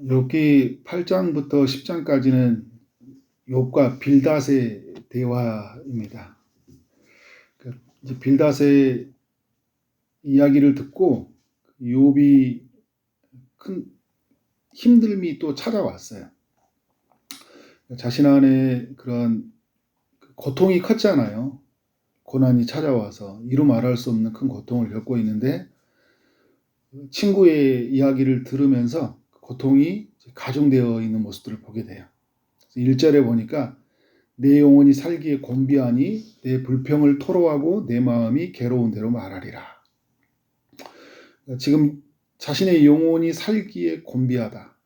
욥기 8장부터 10장까지는 욥과 빌닷의 대화입니다. 이제 빌닷의 이야기를 듣고 욥이 큰 힘듦이 또 찾아왔어요. 자신 안에 그런 고통이 컸잖아요. 고난이 찾아와서 이루 말할 수 없는 큰 고통을 겪고 있는데 친구의 이야기를 들으면서 고통이 가중되어 있는 모습들을 보게 돼요. 1절에 보니까 내 영혼이 살기에 곤비하니 내 불평을 토로하고 내 마음이 괴로운 대로 말하리라. 지금 자신의 영혼이 살기에 곤비하다.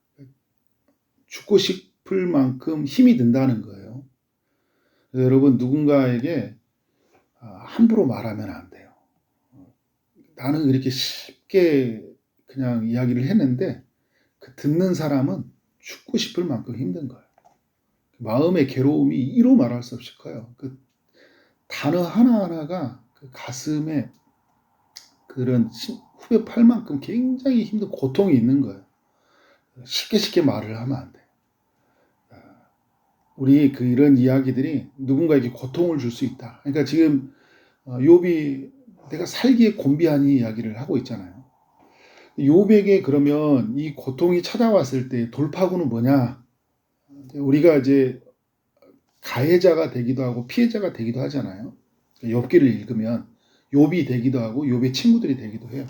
죽고 싶을 만큼 힘이 든다는 거예요. 여러분, 누군가에게 함부로 말하면 안 돼요. 나는 이렇게 쉽게 그냥 이야기를 했는데 그 듣는 사람은 죽고 싶을 만큼 힘든 거예요. 마음의 괴로움이 이로 말할 수 없이 커요. 그 단어 하나하나가 그 가슴에 그런 후벼 팔 만큼 굉장히 힘든 고통이 있는 거예요. 쉽게 말을 하면 안 돼요. 우리 이런 이야기들이 누군가에게 고통을 줄 수 있다. 그러니까 지금 욥이 내가 살기에 곤비하니 이야기를 하고 있잖아요. 욥에게 그러면 이 고통이 찾아왔을 때 돌파구는 뭐냐? 우리가 이제 가해자가 되기도 하고 피해자가 되기도 하잖아요. 욥기를 읽으면 욥이 되기도 하고 욥의 친구들이 되기도 해요.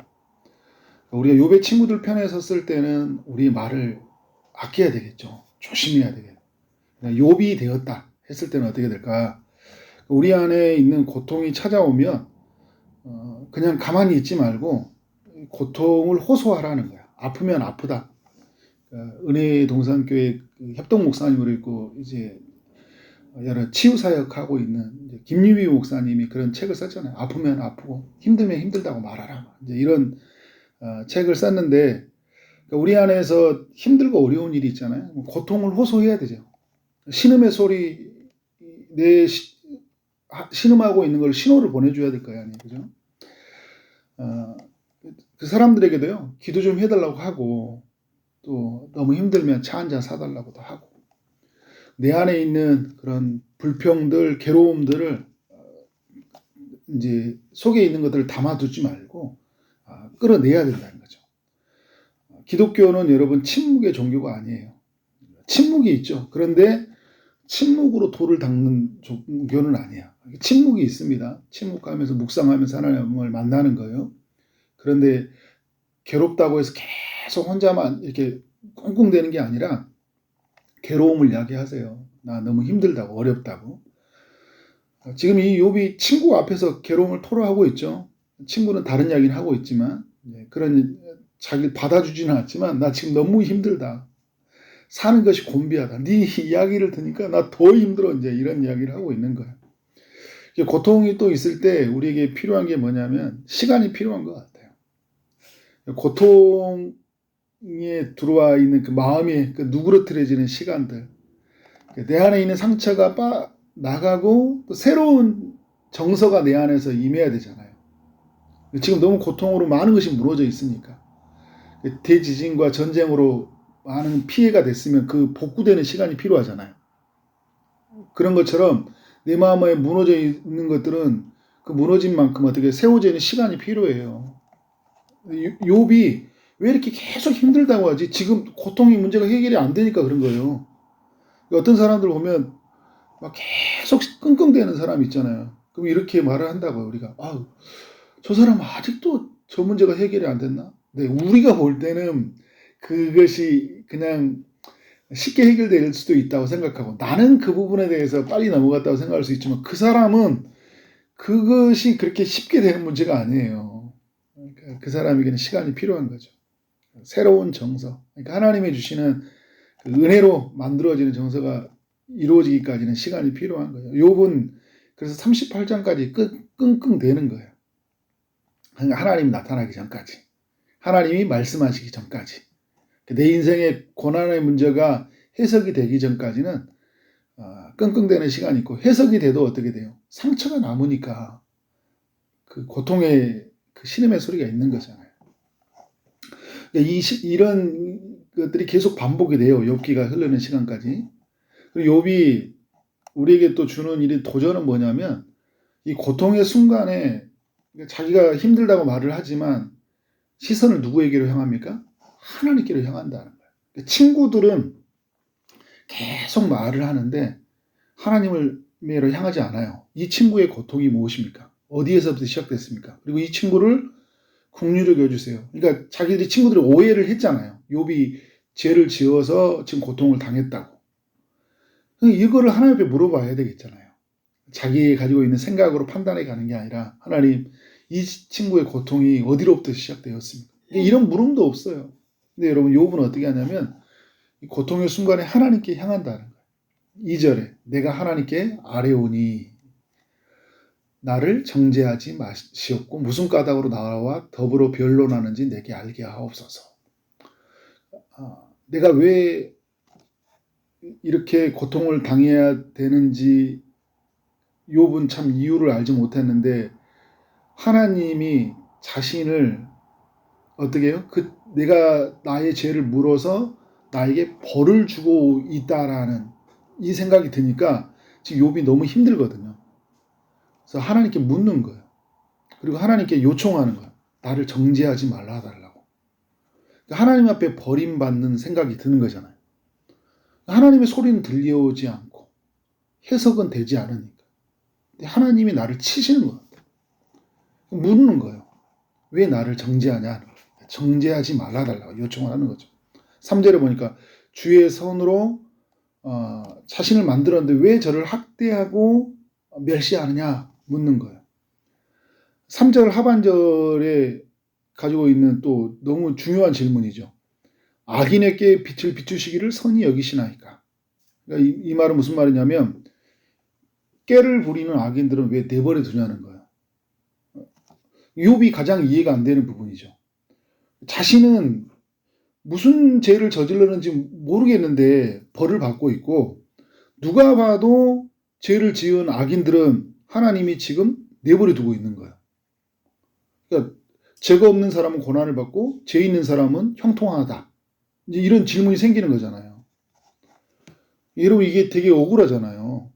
우리가 욥의 친구들 편에 섰을 때는 우리 말을 아껴야 되겠죠. 조심해야 되겠죠. 욥이 되었다 했을 때는 어떻게 될까? 우리 안에 있는 고통이 찾아오면 그냥 가만히 있지 말고 고통을 호소하라는 거야. 아프면 아프다. 은혜 동산교회 협동 목사님으로 있고 이제 여러 치유 사역하고 있는 김유미 목사님이 그런 책을 썼잖아요. 아프면 아프고 힘들면 힘들다고 말하라. 이제 이런 책을 썼는데 우리 안에서 힘들고 어려운 일이 있잖아요. 고통을 호소해야 되죠. 신음의 소리, 내 신음하고 있는 걸 신호를 보내줘야 될 거예요, 아니에요, 그죠? 그 사람들에게도요, 기도 좀 해달라고 하고, 또 너무 힘들면 차 한잔 사달라고도 하고, 내 안에 있는 그런 불평들, 괴로움들을 이제 속에 있는 것들을 담아두지 말고 끌어내야 된다는 거죠. 기독교는 여러분 침묵의 종교가 아니에요. 침묵이 있죠. 그런데 침묵으로 돌을 닦는 종교는 아니야. 침묵이 있습니다. 침묵하면서 묵상하면서 하나님을 만나는 거예요. 그런데 괴롭다고 해서 계속 혼자만 이렇게 꽁꽁대는 게 아니라 괴로움을 이야기하세요. 나 너무 힘들다고, 어렵다고. 지금 이 욥이 친구 앞에서 괴로움을 토로하고 있죠. 친구는 다른 이야기를 하고 있지만 그런 자기를 받아주지는 않지만 나 지금 너무 힘들다. 사는 것이 곤비하다. 네 이야기를 들으니까 나 더 힘들어. 이제 이런 이야기를 하고 있는 거예요. 고통이 또 있을 때 우리에게 필요한 게 뭐냐면 시간이 필요한 것 같아요. 고통에 들어와 있는 그 마음이 누그러뜨려지는 시간들. 내 안에 있는 상처가 나가고 또 새로운 정서가 내 안에서 임해야 되잖아요. 지금 너무 고통으로 많은 것이 무너져 있으니까. 대지진과 전쟁으로 많은 피해가 됐으면 그 복구되는 시간이 필요하잖아요. 그런 것처럼 내 마음에 무너져 있는 것들은 그 무너진 만큼 어떻게 세워지는 시간이 필요해요. 욥이 왜 이렇게 계속 힘들다고 하지? 지금 고통이 문제가 해결이 안 되니까 그런 거예요. 어떤 사람들 보면 막 계속 끙끙대는 사람 있잖아요. 그럼 이렇게 말을 한다고요. 우리가 저 사람 아직도 저 문제가 해결이 안 됐나? 네, 우리가 볼 때는 그것이 그냥 쉽게 해결될 수도 있다고 생각하고 나는 그 부분에 대해서 빨리 넘어갔다고 생각할 수 있지만 그 사람은 그것이 그렇게 쉽게 되는 문제가 아니에요. 그러니까 그 사람에게는 시간이 필요한 거죠. 새로운 정서. 그러니까 하나님이 주시는 그 은혜로 만들어지는 정서가 이루어지기까지는 시간이 필요한 거예요. 욥은 그래서 38장까지 끙끙대는 거예요. 그러니까 하나님이 나타나기 전까지. 하나님이 말씀하시기 전까지. 내 인생의 고난의 문제가 해석이 되기 전까지는 끙끙대는 시간이 있고 해석이 돼도 어떻게 돼요? 상처가 남으니까 그 고통의 그 신음의 소리가 있는 거잖아요. 이런 것들이 계속 반복이 돼요. 욥기가 흐르는 시간까지. 그리고 욥이 우리에게 또 주는 일이 도전은 뭐냐면 이 고통의 순간에 자기가 힘들다고 말을 하지만 시선을 누구에게로 향합니까? 하나님께로 향한다는 거예요. 친구들은 계속 말을 하는데 하나님을로 향하지 않아요. 이 친구의 고통이 무엇입니까? 어디에서부터 시작됐습니까? 그리고 이 친구를 긍휼히 여겨주세요. 그러니까 자기들이 친구들이 오해를 했잖아요. 욥이 죄를 지어서 지금 고통을 당했다고. 이거를 하나님 앞에 물어봐야 되겠잖아요. 자기 가지고 있는 생각으로 판단해 가는 게 아니라 하나님, 이 친구의 고통이 어디로부터 시작되었습니까? 이런 물음도 없어요. 근데 여러분 욥은 어떻게 하냐면 이 고통의 순간에 하나님께 향한다는 거예요. 2절에 내가 하나님께 아뢰오니 나를 정죄하지 마시옵고 무슨 까닭으로 나와 더불어 변론하는지 내게 알게 하옵소서. 내가 왜 이렇게 고통을 당해야 되는지 욥은 참 이유를 알지 못했는데 하나님이 자신을 어떻게 해요? 내가 나의 죄를 물어서 나에게 벌을 주고 있다라는 이 생각이 드니까 지금 욥이 너무 힘들거든요. 그래서 하나님께 묻는 거예요. 그리고 하나님께 요청하는 거예요. 나를 정죄하지 말라 달라고. 하나님 앞에 버림받는 생각이 드는 거잖아요. 하나님의 소리는 들려오지 않고 해석은 되지 않으니까. 근데 하나님이 나를 치시는 것 같아요. 묻는 거예요. 왜 나를 정죄하냐? 정죄하지 말라 달라고 요청을 하는 거죠. 3절에 보니까 주의 손으로 자신을 만들었는데 왜 저를 학대하고 멸시하느냐 묻는 거예요. 3절 하반절에 가지고 있는 또 너무 중요한 질문이죠. 악인에게 빛을 비추시기를 선히 여기시나이까. 그러니까 이 말은 무슨 말이냐면 깨를 부리는 악인들은 왜 내버려 두냐는 거예요. 욥이 가장 이해가 안 되는 부분이죠. 자신은 무슨 죄를 저질렀는지 모르겠는데 벌을 받고 있고 누가 봐도 죄를 지은 악인들은 하나님이 지금 내버려 두고 있는 거예요. 그러니까 죄가 없는 사람은 고난을 받고 죄 있는 사람은 형통하다. 이제 이런 질문이 생기는 거잖아요. 여러분 이게 되게 억울하잖아요.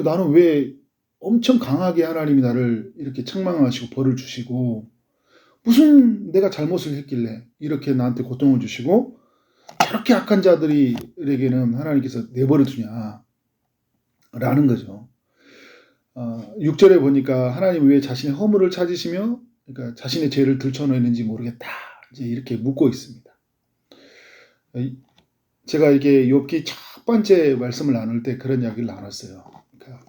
나는 왜 엄청 강하게 하나님이 나를 이렇게 책망하시고 벌을 주시고 무슨 내가 잘못을 했길래 이렇게 나한테 고통을 주시고 저렇게 악한 자들에게는 하나님께서 내버려 두냐 라는 거죠. 6절에 보니까 하나님 왜 자신의 허물을 찾으시며 그러니까 자신의 죄를 들춰내는지 모르겠다 이제 이렇게 묻고 있습니다. 제가 이게 욥기 첫 번째 말씀을 나눌 때 그런 이야기를 나눴어요. 그러니까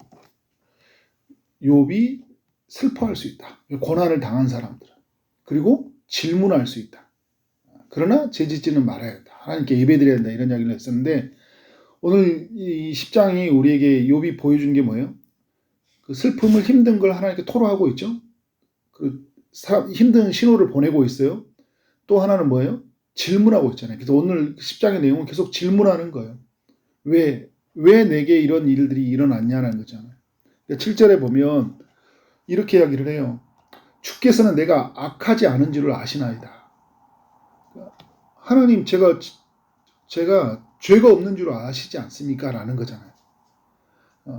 욥이 슬퍼할 수 있다. 고난을 당한 사람들은. 그리고 질문할 수 있다. 그러나 죄짓지는 말아야 한다. 하나님께 예배드려야 한다. 이런 이야기를 했었는데 오늘 이 10장이 우리에게 욥이 보여준 게 뭐예요? 그 슬픔을 힘든 걸 하나님께 토로하고 있죠. 그 힘든 신호를 보내고 있어요. 또 하나는 뭐예요? 질문하고 있잖아요. 그래서 오늘 10장의 내용은 계속 질문하는 거예요. 왜 내게 이런 일들이 일어났냐는 거잖아요. 그러니까 7절에 보면 이렇게 이야기를 해요. 주께서는 내가 악하지 않은 줄을 아시나이다. 하나님 제가 죄가 없는 줄 아시지 않습니까? 라는 거잖아요.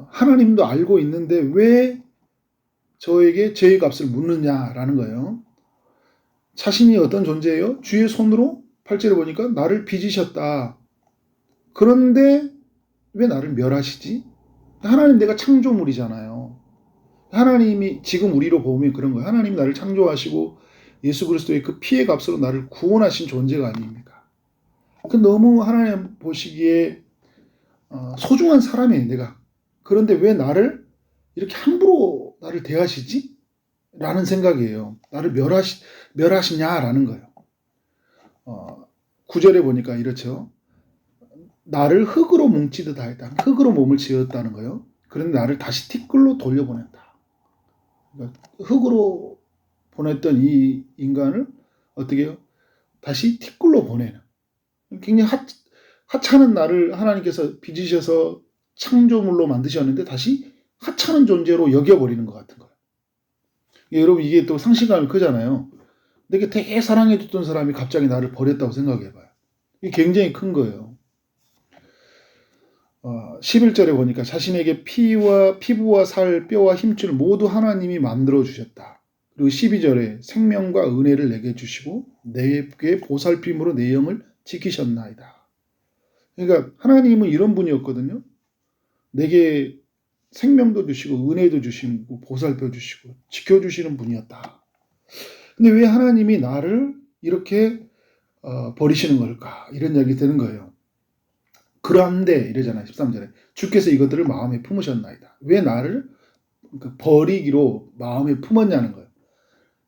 하나님도 알고 있는데 왜 저에게 죄의 값을 묻느냐라는 거예요. 자신이 어떤 존재예요? 주의 손으로 8절에 보니까 나를 빚으셨다. 그런데 왜 나를 멸하시지? 하나님 내가 창조물이잖아요. 하나님이 지금 우리로 보면 그런 거예요. 하나님이 나를 창조하시고 예수 그리스도의 그 피의 값으로 나를 구원하신 존재가 아닙니까? 그 너무 하나님 보시기에 소중한 사람이에요, 내가. 그런데 왜 나를 이렇게 함부로 나를 대하시지? 라는 생각이에요. 나를 멸하시냐라는 거예요. 9절에 보니까 이렇죠. 나를 흙으로 뭉치듯 하였다. 흙으로 몸을 지었다는 거예요. 그런데 나를 다시 티끌로 돌려보냈다. 그러니까 흙으로 보냈던 이 인간을 어떻게 해요? 다시 티끌로 보내는. 굉장히 하찮은 나를 하나님께서 빚으셔서 창조물로 만드셨는데 다시 하찮은 존재로 여겨버리는 것 같은 거예요. 여러분 이게 또 상실감이 크잖아요. 내게 되게 사랑해줬던 사람이 갑자기 나를 버렸다고 생각해봐요. 이게 굉장히 큰 거예요. 11절에 보니까 자신에게 피부와 살, 뼈와 힘줄 모두 하나님이 만들어 주셨다. 그리고 12절에 생명과 은혜를 내게 주시고 내게 보살핌으로 내 영을 지키셨나이다. 그러니까 하나님은 이런 분이었거든요. 내게 생명도 주시고 은혜도 주시고 보살펴 주시고 지켜주시는 분이었다. 근데 왜 하나님이 나를 이렇게 버리시는 걸까? 이런 이야기 되는 거예요. 그런데 이러잖아요. 13절에 주께서 이것들을 마음에 품으셨나이다. 왜 나를 버리기로 마음에 품었냐는 거예요.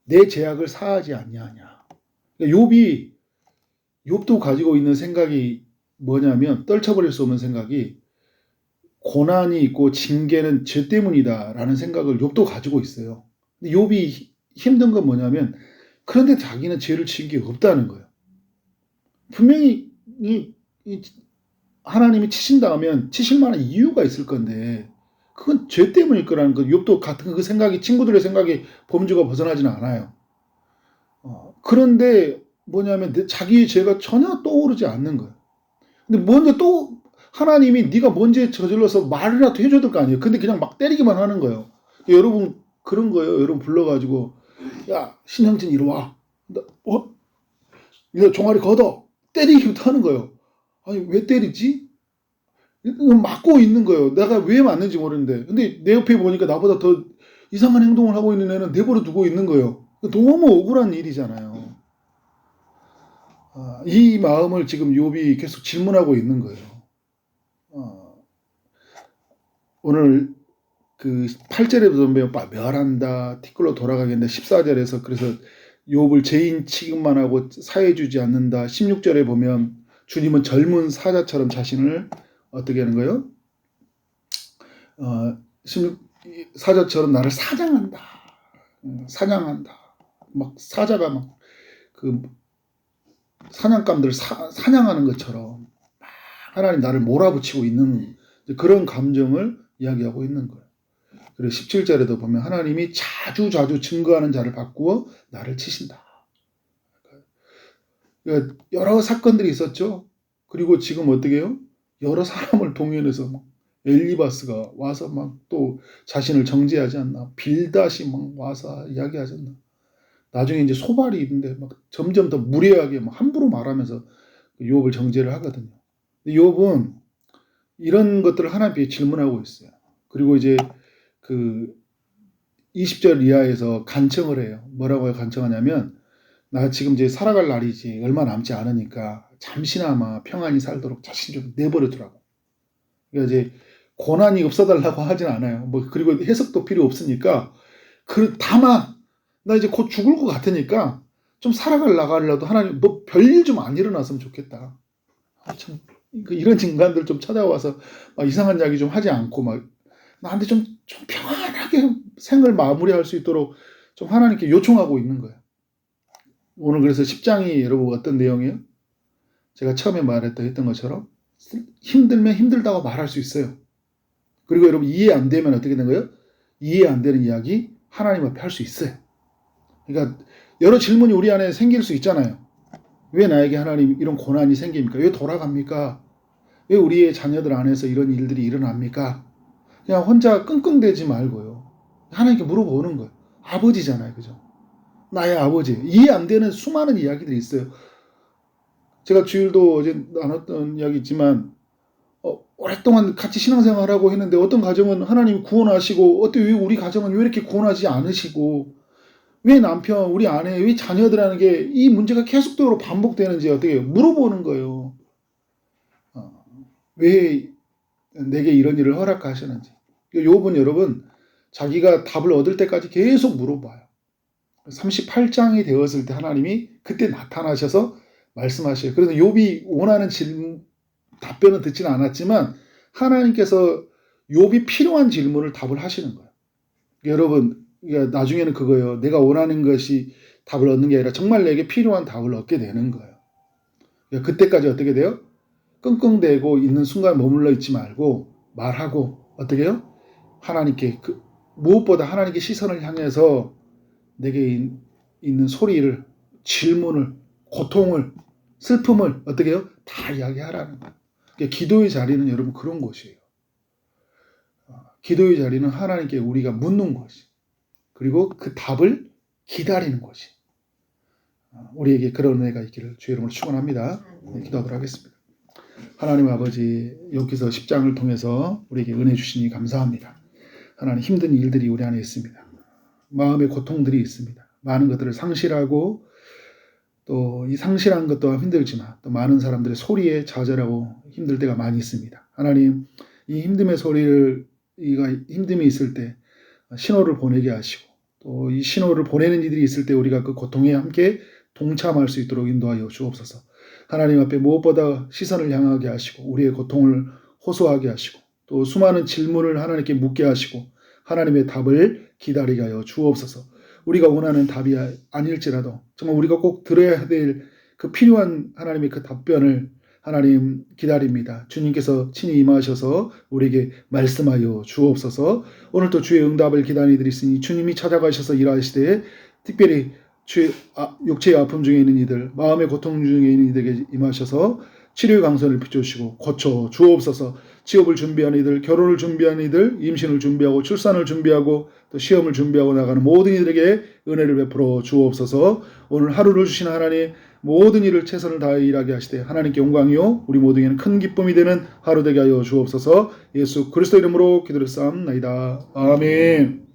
내 죄악을 사하지 아니하냐. 그러니까 욥도 가지고 있는 생각이 뭐냐면 떨쳐버릴 수 없는 생각이 고난이 있고 징계는 죄 때문이다라는 생각을 욥도 가지고 있어요. 근데 욥이 힘든 건 뭐냐면 그런데 자기는 죄를 지은 게 없다는 거예요. 분명히 하나님이 치신다면 치실 만한 이유가 있을 건데 그건 죄 때문일 거라는 거. 욥도 같은 그 생각이 친구들의 생각이 범주가 벗어나지는 않아요. 그런데 뭐냐면 자기의 죄가 전혀 떠오르지 않는 거예요. 근데 먼저 또 하나님이 네가 뭔지 저질러서 말이라도 해줘야 될 거 아니에요. 근데 그냥 막 때리기만 하는 거예요. 여러분 그런 거예요. 여러분 불러가지고 야 신형진 이리 와. 이거 종아리 걷어. 때리기부터 하는 거예요. 아니 왜 때리지? 맞고 있는 거예요. 내가 왜 맞는지 모르는데. 근데 내 옆에 보니까 나보다 더 이상한 행동을 하고 있는 애는 내버려 두고 있는 거예요. 너무 억울한 일이잖아요. 이 마음을 지금 욥이 계속 질문하고 있는 거예요. 오늘 그 8절에도 보면 멸한다, 티끌로 돌아가겠는데 14절에서 그래서 욥을 죄인 취급만 하고 사해주지 않는다. 16절에 보면 주님은 젊은 사자처럼 자신을 어떻게 하는 거예요? 사자처럼 나를 사냥한다. 사냥한다. 막 사자가 막 그 사냥감들 사냥하는 것처럼 하나님 나를 몰아붙이고 있는 그런 감정을 이야기하고 있는 거예요. 그리고 17절에도 보면 하나님이 자주 증거하는 자를 바꾸어 나를 치신다. 그러니까 여러 사건들이 있었죠. 그리고 지금 어떻게 해요? 여러 사람을 동원해서 막 엘리바스가 와서 막 또 자신을 정죄하지 않나. 빌닷이 막 와서 이야기하지 않나. 나중에 이제 소발이 있는데 막 점점 더 무례하게 막 함부로 말하면서 욥을 정죄를 하거든요. 욥은 이런 것들을 하나님께 질문하고 있어요. 그리고 이제 그 20절 이하에서 간청을 해요. 뭐라고 간청하냐면 나 지금 이제 살아갈 날이지 얼마 남지 않으니까 잠시나마 평안히 살도록 자신 좀 내버려 두라고. 그러니까 이제 고난이 없어달라고 하진 않아요. 뭐 그리고 해석도 필요 없으니까 다만 나 이제 곧 죽을 것 같으니까 좀 살아가려도 하나님 뭐 별일 좀 안 일어났으면 좋겠다. 참 이런 인간들 좀 찾아와서 막 이상한 이야기 좀 하지 않고 막 나한테 좀 평안하게 생을 마무리할 수 있도록 좀 하나님께 요청하고 있는 거예요. 오늘 그래서 10장이 여러분 어떤 내용이에요? 제가 처음에 했던 것처럼 힘들면 힘들다고 말할 수 있어요. 그리고 여러분 이해 안 되면 어떻게 된 거예요? 이해 안 되는 이야기 하나님 앞에 할 수 있어요. 그러니까 여러 질문이 우리 안에 생길 수 있잖아요. 왜 나에게 하나님 이런 고난이 생깁니까? 왜 돌아갑니까? 왜 우리의 자녀들 안에서 이런 일들이 일어납니까? 그냥 혼자 끙끙대지 말고요. 하나님께 물어보는 거예요. 아버지잖아요. 그죠? 나의 아버지. 이해 안 되는 수많은 이야기들이 있어요. 제가 주일도 어제 나눴던 이야기 있지만 오랫동안 같이 신앙생활하고 했는데 어떤 가정은 하나님 구원하시고 왜 우리 가정은 왜 이렇게 구원하지 않으시고 왜 남편, 우리 아내, 왜 자녀들하는 게 이 문제가 계속적으로 반복되는지 어떻게 물어보는 거예요. 왜 내게 이런 일을 허락하시는지. 욥은 여러분 자기가 답을 얻을 때까지 계속 물어봐요. 38장이 되었을 때 하나님이 그때 나타나셔서 말씀하셔요. 그래서 욥이 원하는 답변은 듣지는 않았지만 하나님께서 욥이 필요한 질문을 답을 하시는 거예요. 여러분 나중에는 그거예요. 내가 원하는 것이 답을 얻는 게 아니라 정말 내게 필요한 답을 얻게 되는 거예요. 그때까지 어떻게 돼요? 끙끙대고 있는 순간 머물러 있지 말고 말하고 어떻게 해요? 하나님께 무엇보다 하나님께 시선을 향해서 내게 있는 소리를 질문을 고통을 슬픔을 어떻게 해요? 다 이야기하라는 거예요. 그러니까 기도의 자리는 여러분 그런 곳이에요. 기도의 자리는 하나님께 우리가 묻는 것이, 그리고 그 답을 기다리는 것이. 우리에게 그런 은혜가 있기를 주의 이름으로 축원합니다. 네, 기도하도록 하겠습니다. 하나님 아버지, 여기서 10장을 통해서 우리에게 은혜 주시니 감사합니다. 하나님, 힘든 일들이 우리 안에 있습니다. 마음의 고통들이 있습니다. 많은 것들을 상실하고 또 이 상실한 것 또한 힘들지만 또 많은 사람들의 소리에 좌절하고 힘들 때가 많이 있습니다. 하나님, 이 힘듦의 소리를, 힘듦이 있을 때 신호를 보내게 하시고 또 이 신호를 보내는 이들이 있을 때 우리가 그 고통에 함께 동참할 수 있도록 인도하여 주옵소서. 하나님 앞에 무엇보다 시선을 향하게 하시고 우리의 고통을 호소하게 하시고 또 수많은 질문을 하나님께 묻게 하시고 하나님의 답을 기다리게 하여 주옵소서. 우리가 원하는 답이 아닐지라도 정말 우리가 꼭 들어야 될 그 필요한 하나님의 그 답변을 하나님 기다립니다. 주님께서 친히 임하셔서 우리에게 말씀하여 주옵소서. 오늘도 주의 응답을 기다리는 이들이 있으니 주님이 찾아가셔서 일하시되 특별히 주의 육체의 아픔 중에 있는 이들, 마음의 고통 중에 있는 이들에게 임하셔서 치료의 강선을 비춰주시고 고쳐 주옵소서. 취업을 준비하는 이들, 결혼을 준비하는 이들, 임신을 준비하고 출산을 준비하고 또 시험을 준비하고 나가는 모든 이들에게 은혜를 베풀어 주옵소서. 오늘 하루를 주신 하나님, 모든 일을 최선을 다해 일하게 하시되 하나님께 영광이요 우리 모두에게는 큰 기쁨이 되는 하루 되게 하여 주옵소서. 예수 그리스도 이름으로 기도를 쌓옵나이다. 아멘.